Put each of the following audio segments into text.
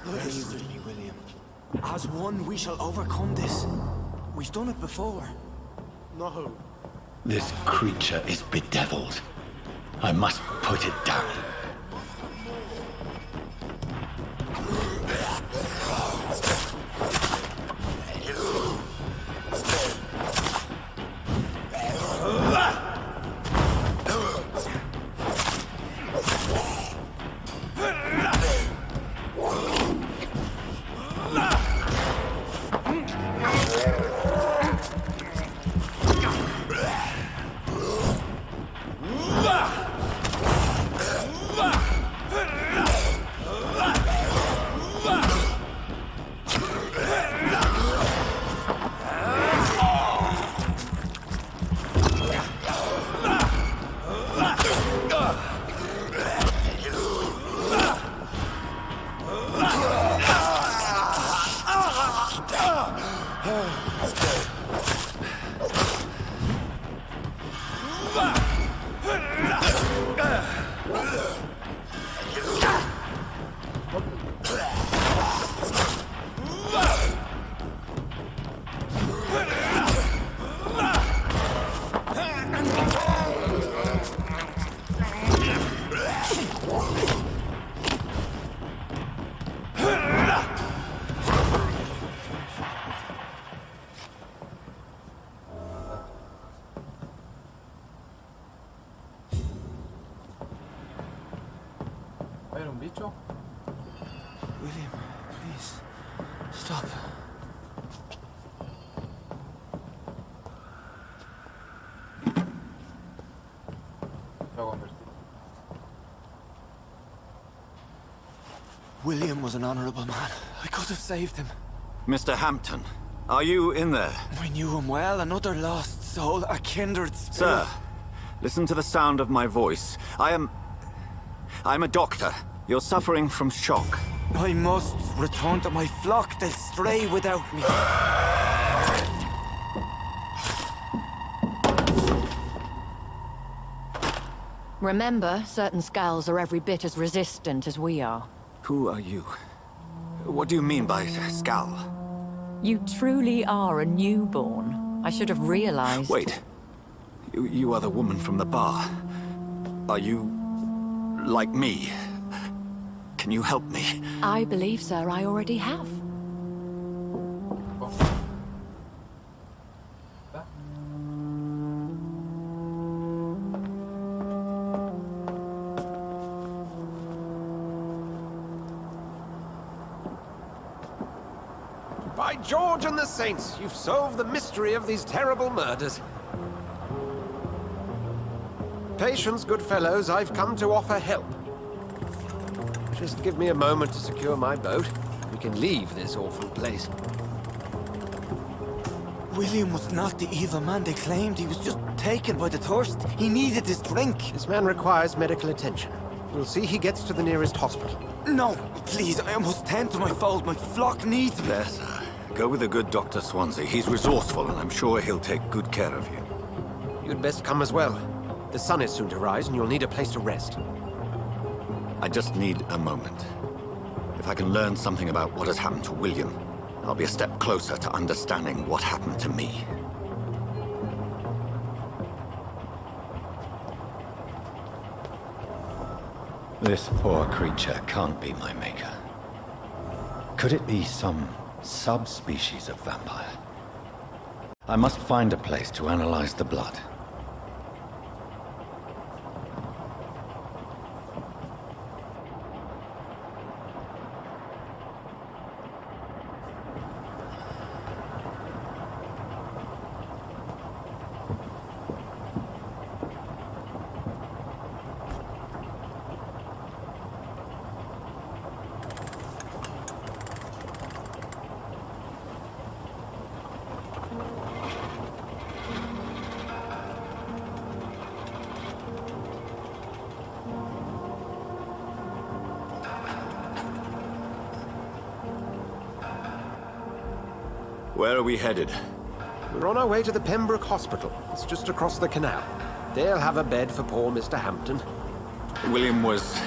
Believe with me, William. As one, we shall overcome this. We've done it before. No. This creature is bedeviled. I must put it down. ¿Era un bicho? William, please, stop. Lo convertí. William was an honorable man. I could have saved him. Mr. Hampton, are you in there? I knew him well, another lost soul, a kindred spirit. Sir, listen to the sound of my voice. I'm a doctor. You're suffering from shock. I must return to my flock. They'll stray without me. Remember, certain skulls are every bit as resistant as we are. Who are you? What do you mean by Skal? You truly are a newborn. I should have realized. Wait. You are the woman from the bar. Are you like me? Can you help me? I believe, sir, I already have. By George and the Saints, you've solved the mystery of these terrible murders. Patience, good fellows, I've come to offer help. Just give me a moment to secure my boat. We can leave this awful place. William was not the evil man they claimed. He was just taken by the thirst. He needed this drink. This man requires medical attention. We'll see he gets to the nearest hospital. No, please, I must tend to my fold. My flock needs me. There, sir. Go with the good Dr. Swansea. He's resourceful, and I'm sure he'll take good care of you. You'd best come as well. The sun is soon to rise, and you'll need a place to rest. I just need a moment. If I can learn something about what has happened to William, I'll be a step closer to understanding what happened to me. This poor creature can't be my maker. Could it be some subspecies of vampire? I must find a place to analyze the blood. Where are we headed? We're on our way to the Pembroke Hospital. It's just across the canal. They'll have a bed for poor Mr. Hampton. William was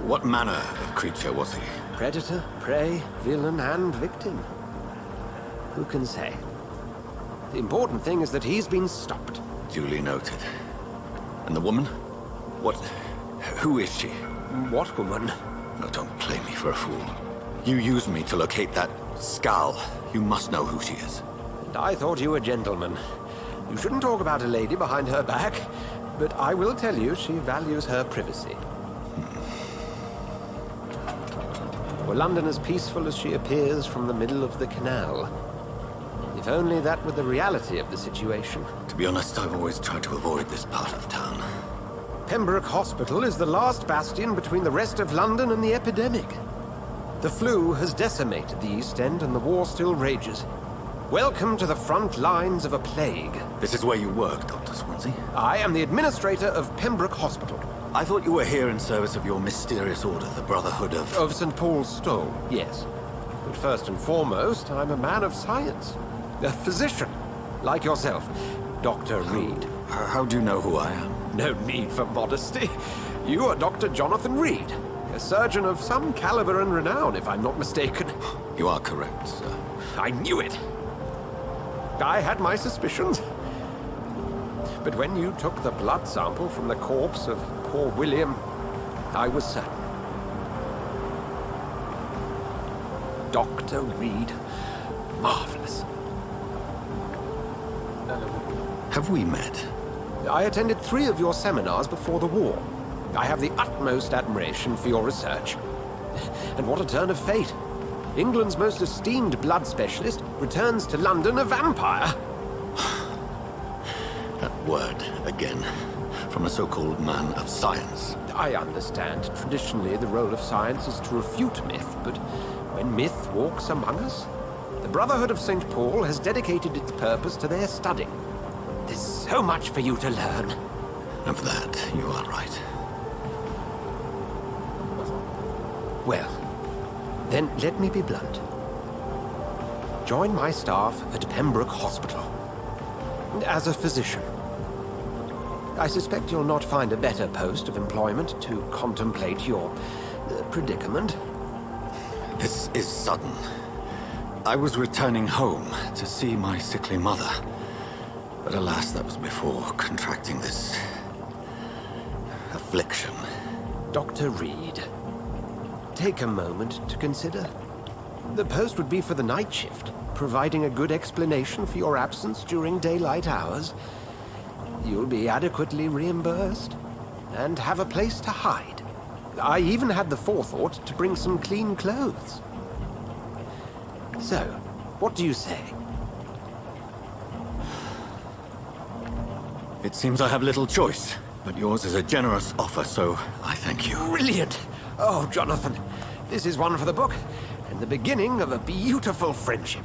What manner of creature was he? Predator, prey, villain, and victim. Who can say? The important thing is that he's been stopped. Duly noted. And the woman? What... who is she? What woman? No, don't play me for a fool. You used me to locate that skull. You must know who she is. And I thought you a gentleman. You shouldn't talk about a lady behind her back, but I will tell you she values her privacy. Were London as peaceful as she appears from the middle of the canal? If only that were the reality of the situation. To be honest, I've always tried to avoid this part of town. Pembroke Hospital is the last bastion between the rest of London and the epidemic. The flu has decimated the East End and the war still rages. Welcome to the front lines of a plague. This is where you work, Dr. Swansea? I am the administrator of Pembroke Hospital. I thought you were here in service of your mysterious order, the Brotherhood of... Of St. Paul's Stole, yes. But first and foremost, I'm a man of science. A physician, like yourself, Dr. Reed. How do you know who I am? No need for modesty. You are Dr. Jonathan Reed, a surgeon of some caliber and renown, if I'm not mistaken. You are correct, sir. I knew it. I had my suspicions. But when you took the blood sample from the corpse of poor William, I was certain. Dr. Reed. Marvelous. Have we met? I attended 3 of your seminars before the war. I have the utmost admiration for your research. And what a turn of fate. England's most esteemed blood specialist returns to London a vampire. That word, again. From a so-called man of science. I understand. Traditionally, the role of science is to refute myth, but when myth walks among us, the Brotherhood of St. Paul has dedicated its purpose to their study. There's so much for you to learn. Of that, you are right. Well, then let me be blunt. Join my staff at Pembroke Hospital. As a physician. I suspect you'll not find a better post of employment to contemplate your predicament. This is sudden. I was returning home to see my sickly mother. But alas, that was before contracting this... affliction. Dr. Reed, take a moment to consider. The post would be for the night shift, providing a good explanation for your absence during daylight hours. You'll be adequately reimbursed, and have a place to hide. I even had the forethought to bring some clean clothes. So, what do you say? It seems I have little choice, but yours is a generous offer, so I thank you. Brilliant! Oh, Jonathan, this is one for the book, and the beginning of a beautiful friendship.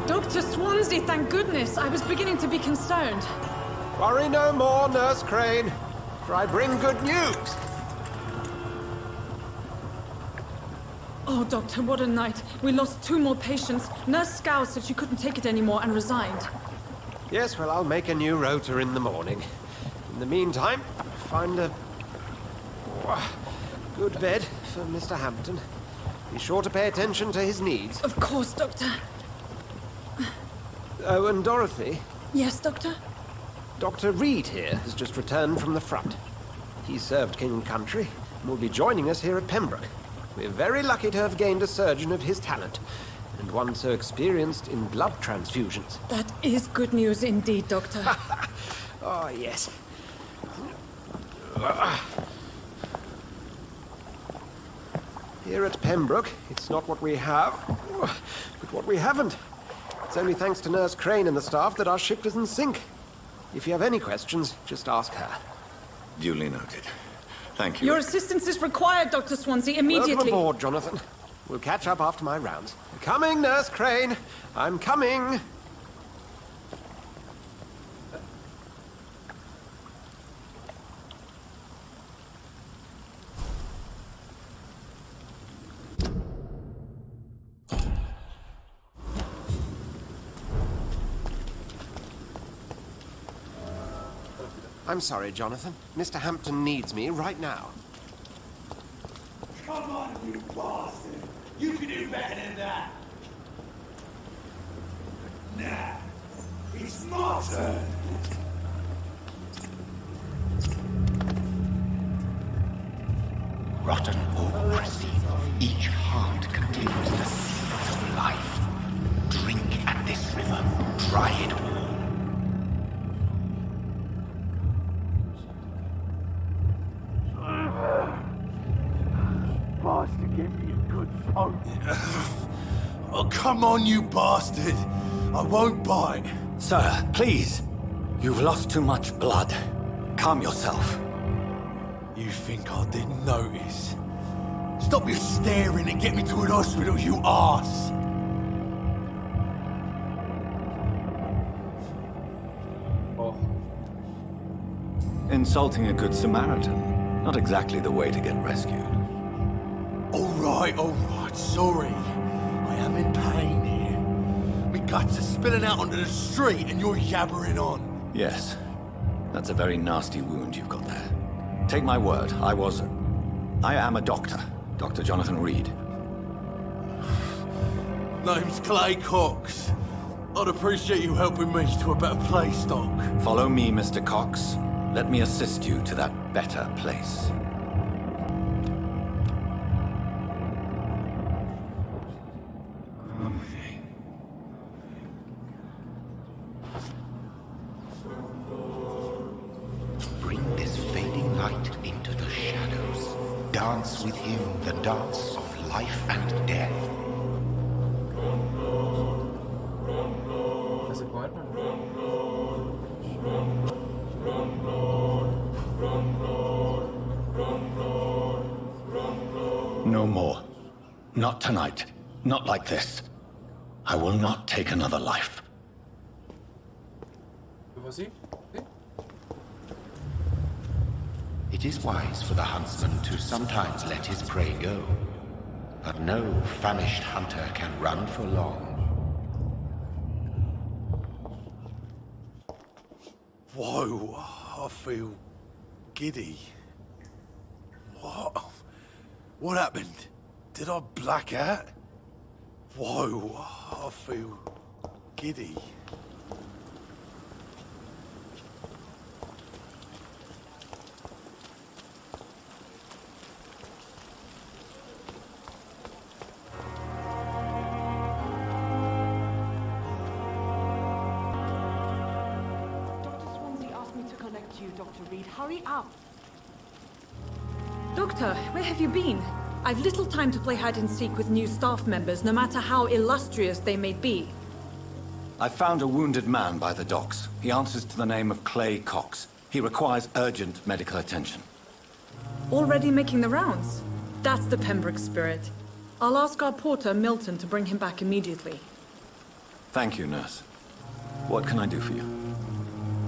Dr. Swansea, thank goodness. I was beginning to be concerned. Worry no more, Nurse Crane, for I bring good news. Oh, Doctor, what a night. We lost 2 more patients. Nurse Scow said she couldn't take it anymore and resigned. Yes, well, I'll make a new rota in the morning. In the meantime, find a good bed for Mr. Hampton. Be sure to pay attention to his needs. Of course, Doctor. Oh, and Dorothy, Yes, Doctor? Dr. Reed here has just returned from the front. He served King and Country and will be joining us here at Pembroke. We're very lucky to have gained a surgeon of his talent, and one so experienced in blood transfusions. That is good news indeed, Doctor. Oh, yes. Here at Pembroke, it's not what we have, but what we haven't. It's only thanks to Nurse Crane and the staff that our ship doesn't sink. If you have any questions, just ask her. Duly noted. Thank you. Your assistance is required, Dr. Swansea, immediately. Welcome aboard, Jonathan. We'll catch up after my rounds. Coming, Nurse Crane. I'm coming. I'm sorry, Jonathan. Mr. Hampton needs me right now. Come on, you bastard! You can do better than that! Nah, it's my turn! Rotten autocracy. Each heart contains the seeds of life. Drink at this river. Dry it all. Bastard, give me a good phone. Oh, come on, you bastard! I won't bite. Sir, please. You've lost too much blood. Calm yourself. You think I didn't notice? Stop your staring and get me to an hospital, you arse! Oh, Insulting a good Samaritan. Not exactly the way to get rescued. All right, sorry. I am in pain here. My guts are spilling out onto the street and you're yabbering on. Yes. That's a very nasty wound you've got there. Take my word, I am a doctor. Dr. Jonathan Reed. Name's Clay Cox. I'd appreciate you helping me to a better place, Doc. Follow me, Mr. Cox. Let me assist you to that better place. Bring this fading light into the shadows. Dance with him the dance of life and death. ¿se puede? No more. Not tonight. Not like this. I will not take another life. ¿Fue así? ¿Sí? It is wise for the huntsman to sometimes let his prey go. But no famished hunter can run for long. Whoa, I feel giddy. What? What happened? Did I black out? Whoa, I feel giddy. Dr. Reed, hurry up! Doctor, where have you been? I've little time to play hide and seek with new staff members, no matter how illustrious they may be. I found a wounded man by the docks. He answers to the name of Clay Cox. He requires urgent medical attention. Already making the rounds? That's the Pembroke spirit. I'll ask our porter, Milton, to bring him back immediately. Thank you, nurse. What can I do for you?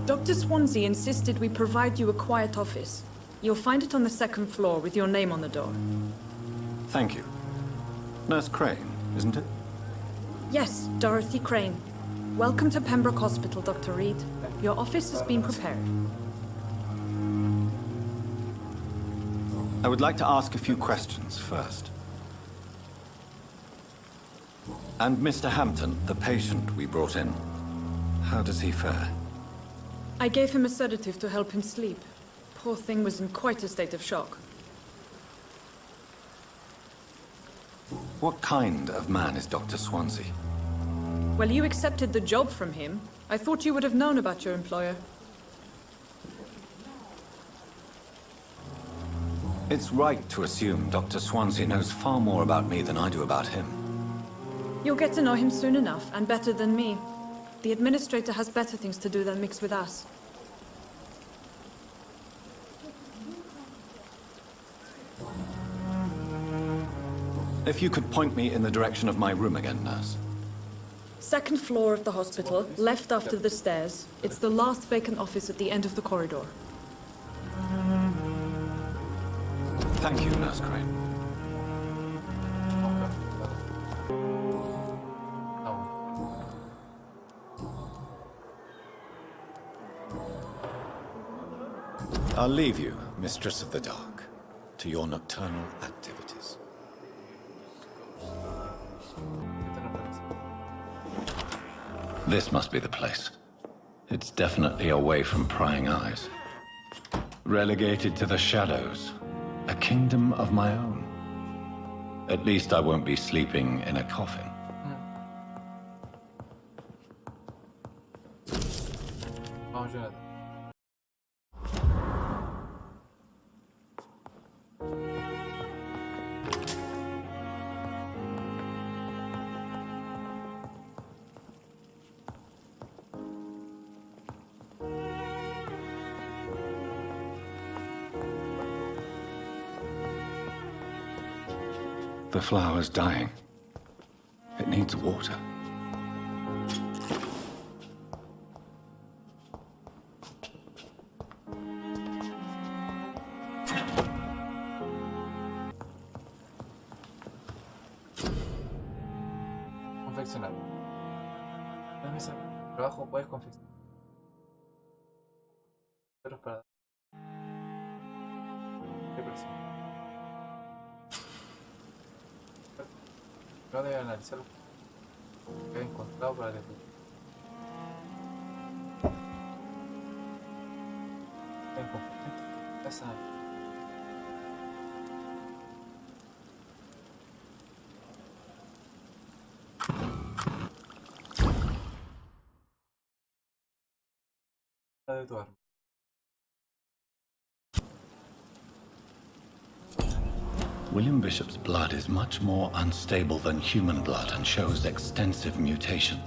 Dr. Swansea insisted we provide you a quiet office. You'll find it on the second floor with your name on the door. Thank you. Nurse Crane, isn't it? Yes, Dorothy Crane. Welcome to Pembroke Hospital, Dr. Reed. Your office has been prepared. I would like to ask a few questions first. And Mr. Hampton, the patient we brought in, how does he fare? I gave him a sedative to help him sleep. Poor thing was in quite a state of shock. What kind of man is Dr. Swansea? Well, you accepted the job from him. I thought you would have known about your employer. It's right to assume Dr. Swansea knows far more about me than I do about him. You'll get to know him soon enough, and better than me. The administrator has better things to do than mix with us. If you could point me in the direction of my room again, nurse. Second floor of the hospital, left after the stairs. It's the last vacant office at the end of the corridor. Thank you, Nurse Crane. I'll leave you, Mistress of the Dark, to your nocturnal activities. This must be the place. It's definitely away from prying eyes. Relegated to the shadows. A kingdom of my own. At least I won't be sleeping in a coffin. The flower's dying. It needs water. Confeccionar. En ese trabajo puedes confeccionar. Pero para... ¿Qué persona? No debe analizarlo. Que he encontrado para descubrir. Esa. La de tu arma. William Bishop's blood is much more unstable than human blood and shows extensive mutation.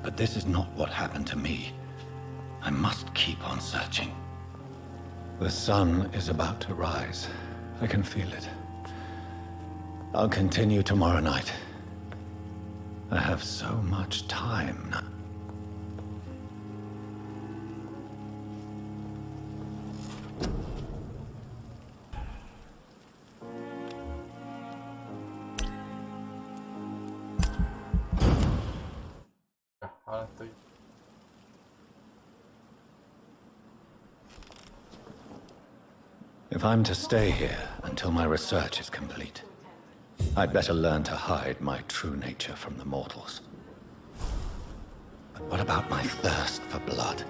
But this is not what happened to me. I must keep on searching. The sun is about to rise. I can feel it. I'll continue tomorrow night. I have so much time now. Ahora estoy. If I'm to stay here until my research is complete, I'd better learn to hide my true nature from the mortals. But what about my thirst for blood?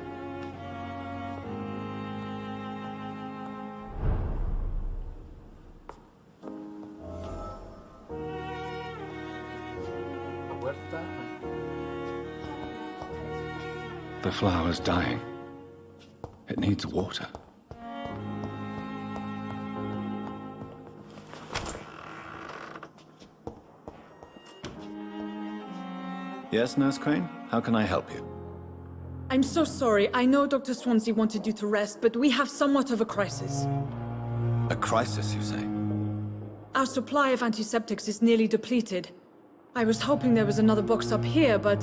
La puerta. The flower's dying. It needs water. Yes, Nurse Crane? How can I help you? I'm so sorry. I know Dr. Swansea wanted you to rest, but we have somewhat of a crisis. A crisis, you say? Our supply of antiseptics is nearly depleted. I was hoping there was another box up here, but...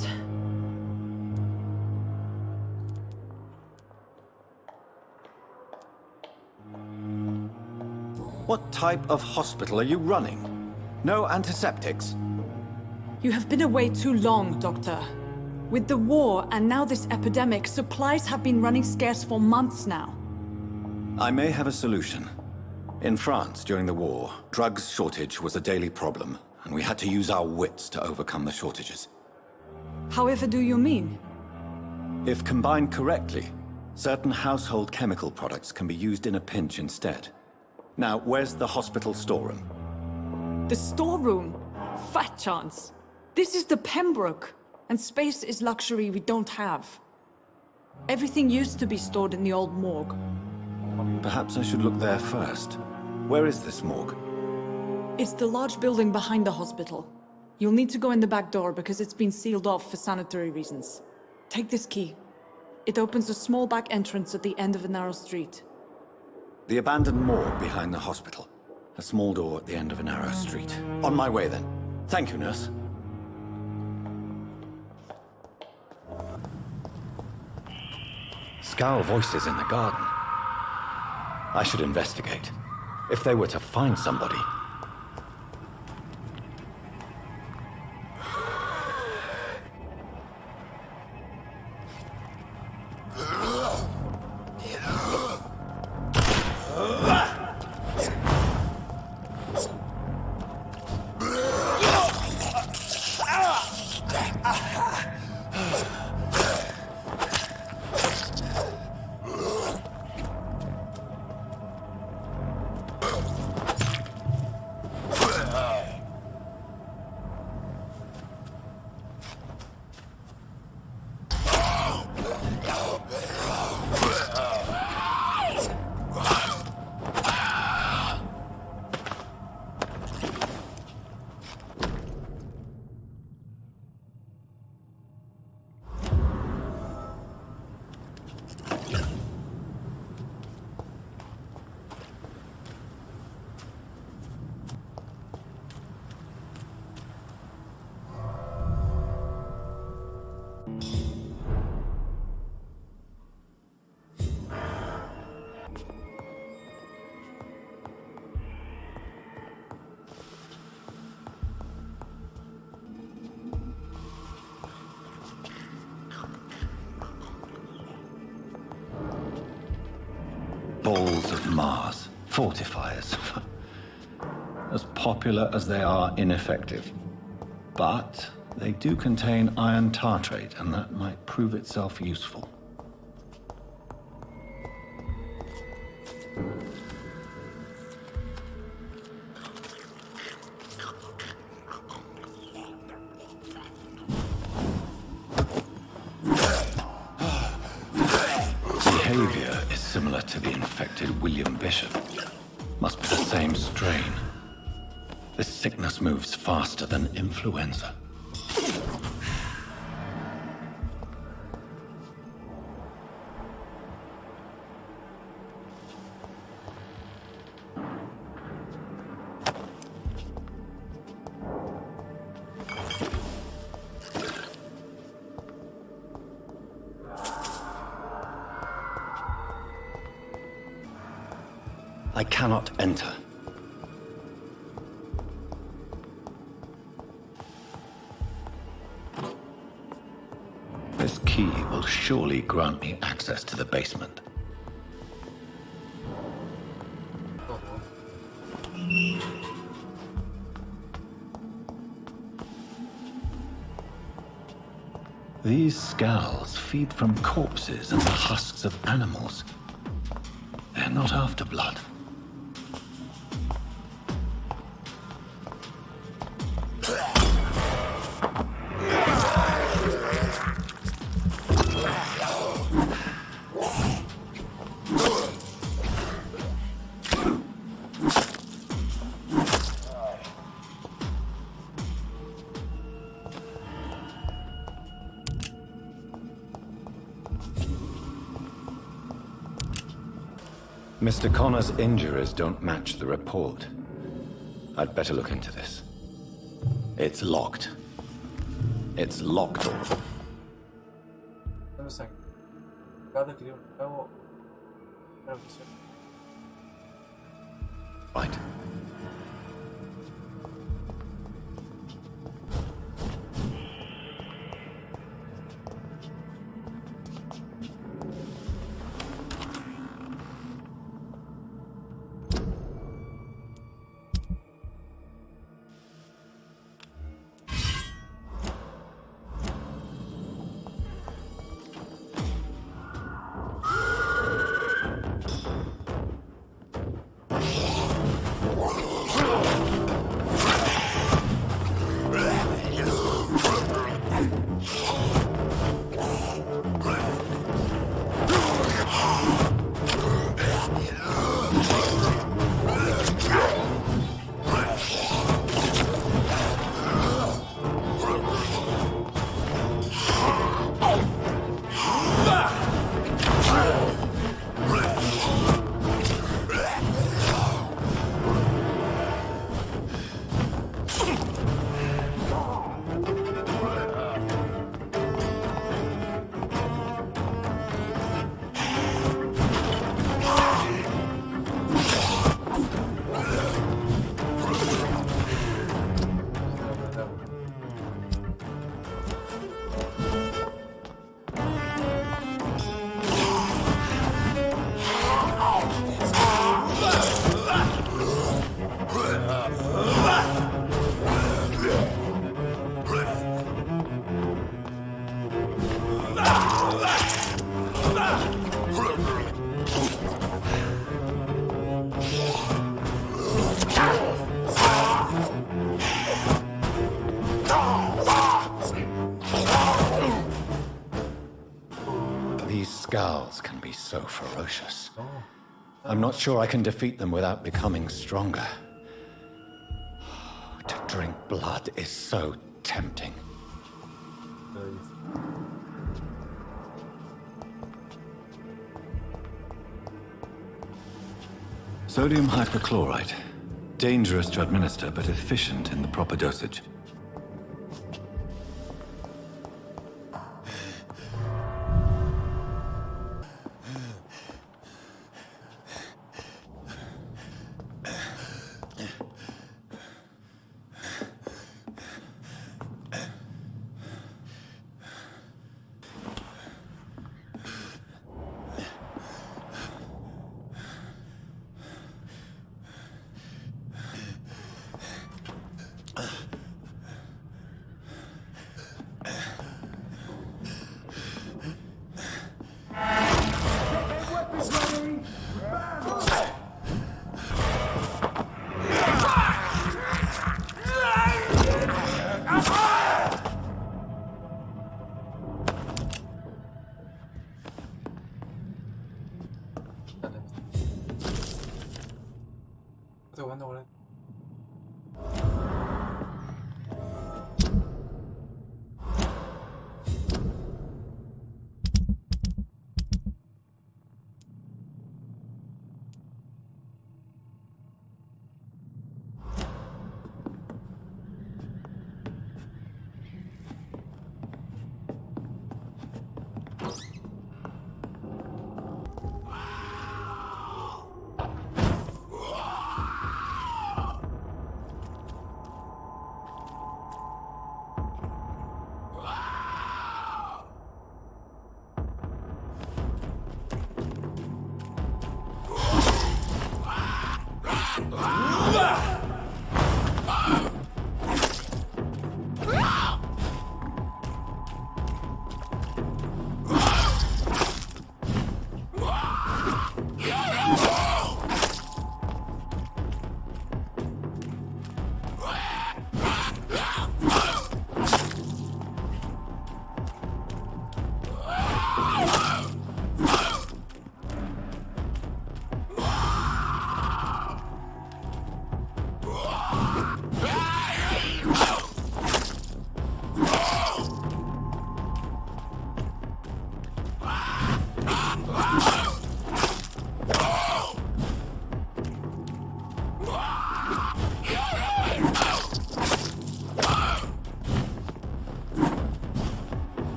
What type of hospital are you running? No antiseptics? You have been away too long, Doctor. With the war and now this epidemic, supplies have been running scarce for months now. I may have a solution. In France, during the war, drugs shortage was a daily problem, and we had to use our wits to overcome the shortages. However do you mean? If combined correctly, certain household chemical products can be used in a pinch instead. Now, where's the hospital storeroom? The storeroom? Fat chance. This is the Pembroke, and space is luxury we don't have. Everything used to be stored in the old morgue. Perhaps I should look there first. Where is this morgue? It's the large building behind the hospital. You'll need to go in the back door because it's been sealed off for sanitary reasons. Take this key. It opens a small back entrance at the end of a narrow street. The abandoned morgue behind the hospital. A small door at the end of a narrow street. On my way, then. Thank you, nurse. Scowl voices in the garden. I should investigate. If they were to find somebody... Balls of Mars. Fortifiers. As popular as they are ineffective. But they do contain iron tartrate, and that might prove itself useful. Behavior is similar to the infected William Bishop. Must be the same strain. This sickness moves faster than influenza. I cannot enter. This key will surely grant me access to the basement. These scowls feed from corpses and the husks of animals. They're not after blood. Mr. Connor's injuries don't match the report. I'd better look into this. It's locked. It's locked off. Right. These scowls can be so ferocious. I'm not sure I can defeat them without becoming stronger. To drink blood is so tempting. Sodium hypochlorite. Dangerous to administer, but efficient in the proper dosage.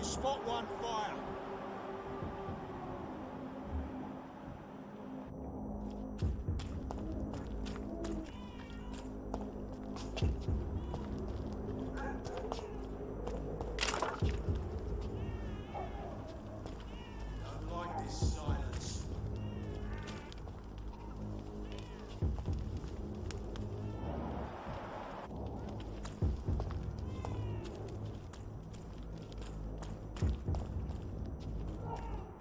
Spot one, fire! Don't like this silence.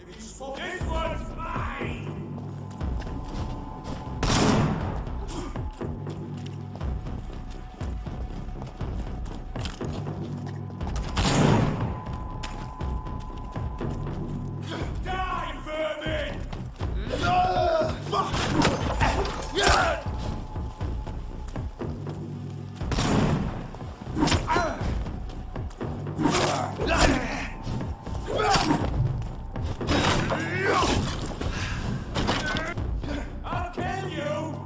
This one's mine! Die, vermin! I'll kill you!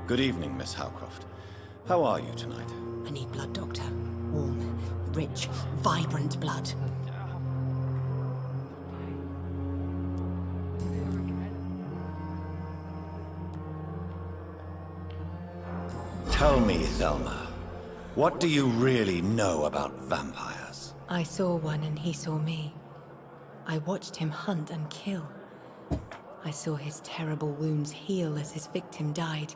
Good evening, Miss Howcroft. How are you tonight? I need blood, Doctor. Warm, rich, vibrant blood. Tell me, Thelma, what do you really know about vampires? I saw one and he saw me. I watched him hunt and kill. I saw his terrible wounds heal as his victim died.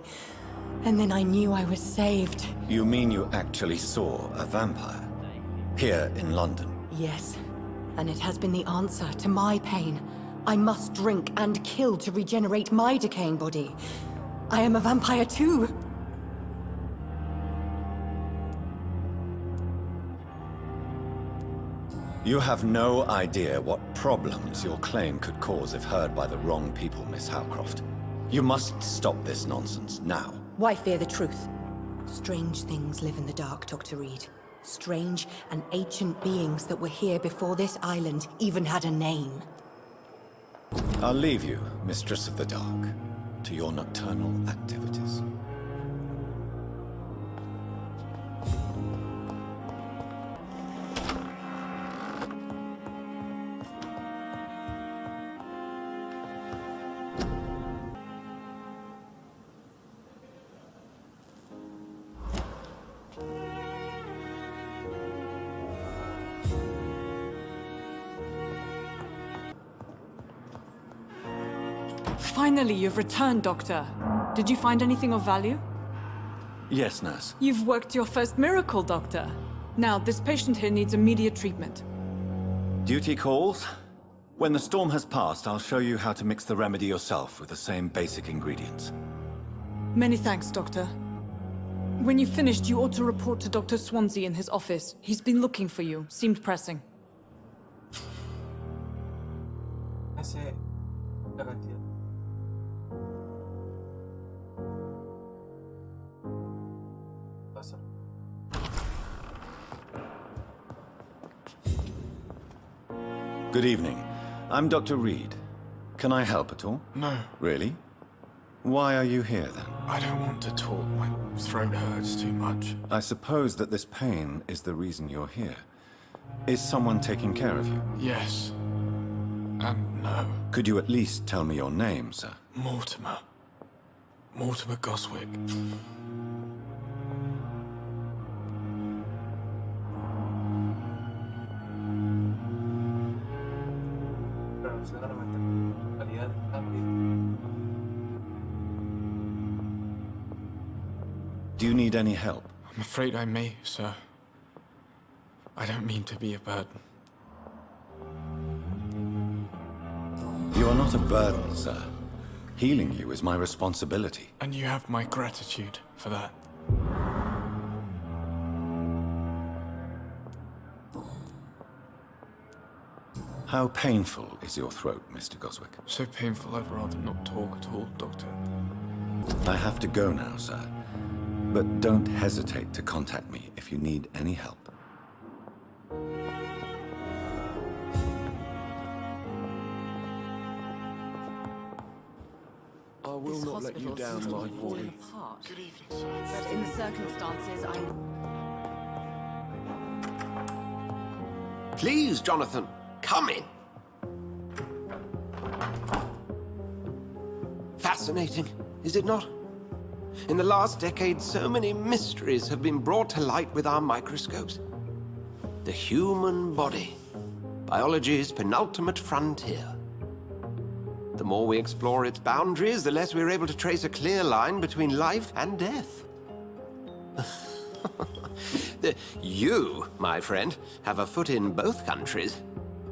And then I knew I was saved. You mean you actually saw a vampire? Here in London? Yes. And it has been the answer to my pain. I must drink and kill to regenerate my decaying body. I am a vampire too. You have no idea what problems your claim could cause if heard by the wrong people, Miss Howcroft. You must stop this nonsense, now. Why fear the truth? Strange things live in the dark, Dr. Reed. Strange and ancient beings that were here before this island even had a name. I'll leave you, Mistress of the Dark, to your nocturnal activities. Finally, you've returned, Doctor. Did you find anything of value? Yes, nurse. You've worked your first miracle, Doctor. Now, this patient here needs immediate treatment. Duty calls. When the storm has passed, I'll show you how to mix the remedy yourself with the same basic ingredients. Many thanks, Doctor. When you've finished, you ought to report to Dr. Swansea in his office. He's been looking for you. Seemed pressing. Hace la cantidad. Pasa. Good evening. I'm Dr. Reed. Can I help at all? No, Really? Why are you here, then? I don't want to talk. My throat hurts too much. I suppose that this pain is the reason you're here. Is someone taking care of you? Yes. And no. Could you at least tell me your name, sir? Mortimer. Mortimer Goswick. Traducción a la mentalidad Vampyr. Do you need any help? I'm afraid I may, sir. I don't mean to be a burden. You are not a burden, sir. Healing you is my responsibility. And you have my gratitude for that. How painful is your throat, Mr. Goswick? So painful I'd rather not talk at all, Doctor. I have to go now, sir. But don't hesitate to contact me if you need any help. I will not let you down, my boy. Good evening, sir. But in the circumstances, Please, Jonathan, come in. Fascinating, is it not? In the last decade, so many mysteries have been brought to light with our microscopes. The human body, biology's penultimate frontier. The more we explore its boundaries, the less we're able to trace a clear line between life and death. You, my friend, have a foot in both countries.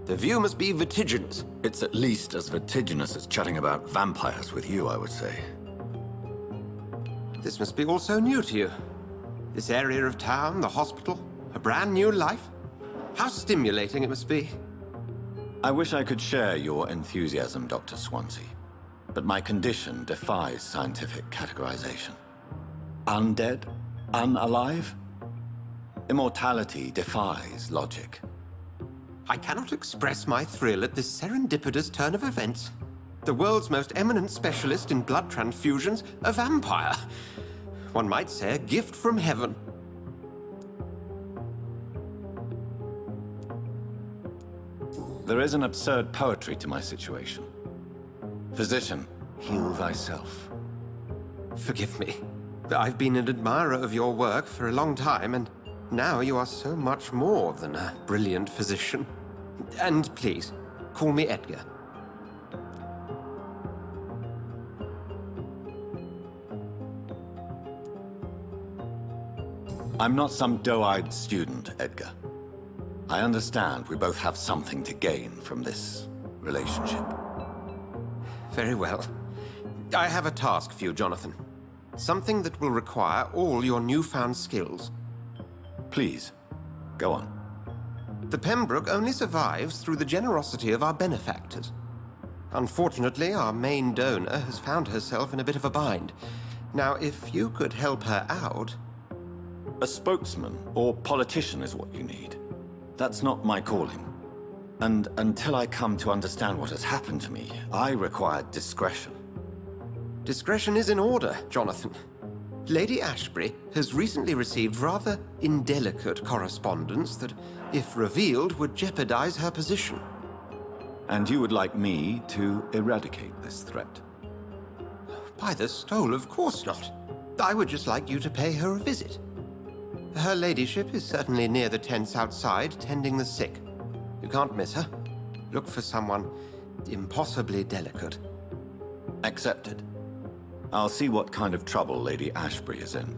The view must be vertiginous. It's at least as vertiginous as chatting about vampires with you, I would say. This must be all so new to you. This area of town, the hospital, a brand new life. How stimulating it must be. I wish I could share your enthusiasm, Dr. Swansea, but my condition defies scientific categorization. Undead? Unalive? Immortality defies logic. I cannot express my thrill at this serendipitous turn of events. The world's most eminent specialist in blood transfusions, a vampire. One might say a gift from heaven. There is an absurd poetry to my situation. Physician, heal thyself. Forgive me. I've been an admirer of your work for a long time, and now you are so much more than a brilliant physician. And please, call me Edgar. I'm not some doe-eyed student, Edgar. I understand we both have something to gain from this relationship. Very well. I have a task for you, Jonathan. Something that will require all your newfound skills. Please, go on. The Pembroke only survives through the generosity of our benefactors. Unfortunately, our main donor has found herself in a bit of a bind. Now, if you could help her out... A spokesman or politician is what you need. That's not my calling. And until I come to understand what has happened to me, I require discretion. Discretion is in order, Jonathan. Lady Ashbury has recently received rather indelicate correspondence that, if revealed, would jeopardize her position. And you would like me to eradicate this threat? By the stole, of course not. I would just like you to pay her a visit. Her ladyship is certainly near the tents outside, tending the sick. You can't miss her. Look for someone impossibly delicate. Accepted. I'll see what kind of trouble Lady Ashbury is in.